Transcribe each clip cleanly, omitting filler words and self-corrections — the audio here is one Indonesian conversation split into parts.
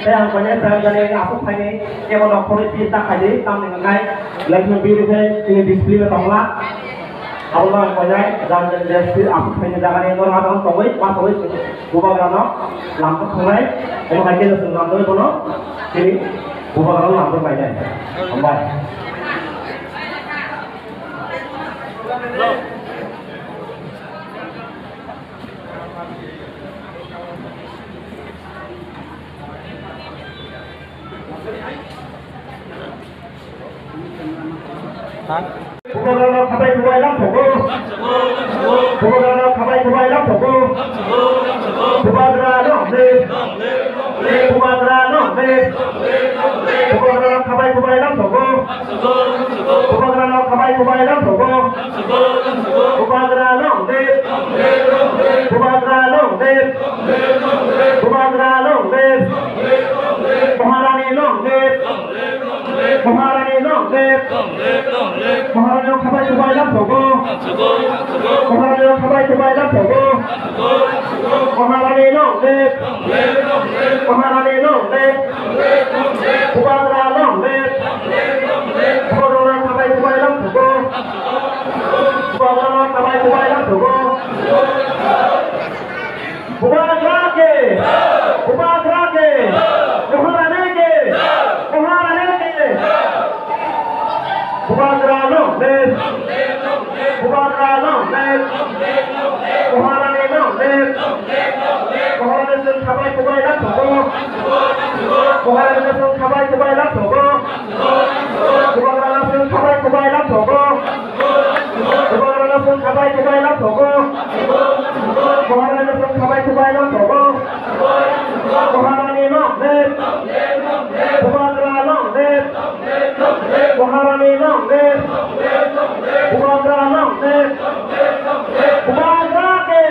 saya banyak dari aku ini yang mau polisi tak hadir kami mengenai lagi biru ini display tonglah Allah banyak dan display aku ini jangan yang orang orang tongoi pas tongoi buka kerana lampu sungai yang hadir di lampu itu no ini buka kerana lampu banyak ambal 부가가나 가바이 두바이랑 보고 부가가나 가바이 두바이랑 보고 부가가나 네 부가가나 네 부가가나 가바이 두바이랑 보고 부가가나 가바이 두바이랑 보고 부가가나 네 부가가나 네 부가가나 네 महारानी लोग महारानी लोग महारानी खबाई दुबाई लग होगो महारानी खबाई दुबाई लग होगो महारानी लोग बुबागरा लोग बुबागरा खबाई दुबाई लग होगो बुबागरा खबाई दुबाई लग होगो बुबागरा के महारानी के बुबागरा लोग बुबागरा लोग महारानी लोग महारानी से खबाई दुबाई लग होगो महारानी से खबाई दुबाई लग होगो बुबागरा से खबाई दुबाई लग होगो बुबागरा से खबाई दुबाई लग होगो महारानी से खबाई दुबाई लग होगो महारानी लोग बुबागरा लोग महारानी लोग बुबागरा लोग बुबागरा के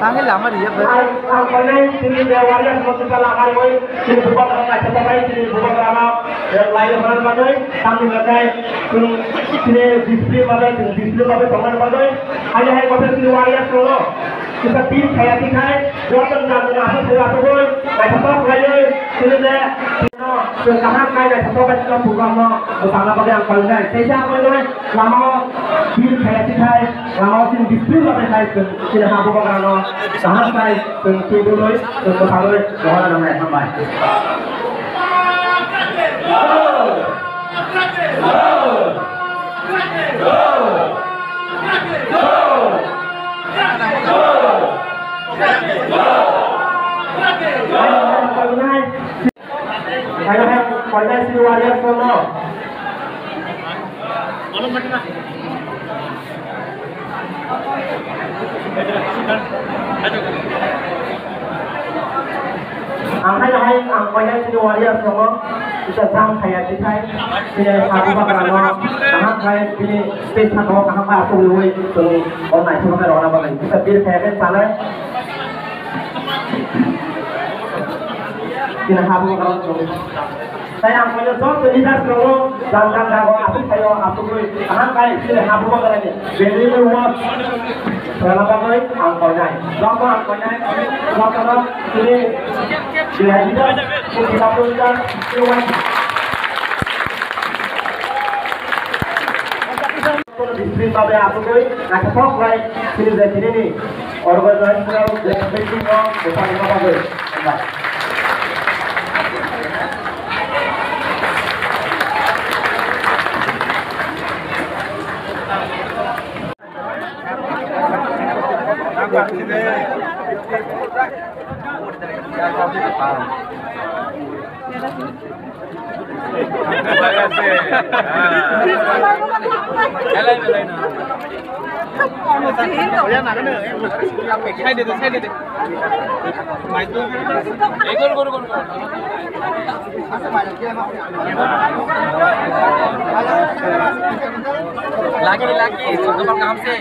Tanggal lama dia ber. Apa ni? Sini dewaria seperti kalahkan boy. Sini bubagra nak cepat baik. Sini bubagra nak lain orang bagai. Kami bagai. Sini display bagai. Display bagai teman bagai. Ada yang kata sini waria solo. Kita tim saya tinggal. Jangan jangan asal saya boy. Baik apa bagai. Sini deh. Sekarang kaya dah satu baca kita program no. Bersama bagai yang paling baik. Saya apa ni? Lama tim saya tinggal. Lama sini display bagai saya. Sini habu bagai no. Sangat baik untuk dulu untuk kalau orang ramai ramai. Ada yang pada si waria solo. Angkai angkanya si waria semua bisa sang kayak kita tidak sabu bakarano angkai ini space atau angkai aku luwe tu online semua kan orang bagai kita bir kayak sana tidak sabu bakarano saya angkanya so tidak semua jangan dago aku kayak aku luwe angkai tidak sabu bakarano beli luas Kalau bagai angkanya, lama angkanya, lama ini dihadirkan kita berikan luas. Display bagai aku koi, nak sok lagi sini dari sini ni, orang lain kalau dari meeting no, bukan apa bagai. Lagi-lagi, untuk kamu sih,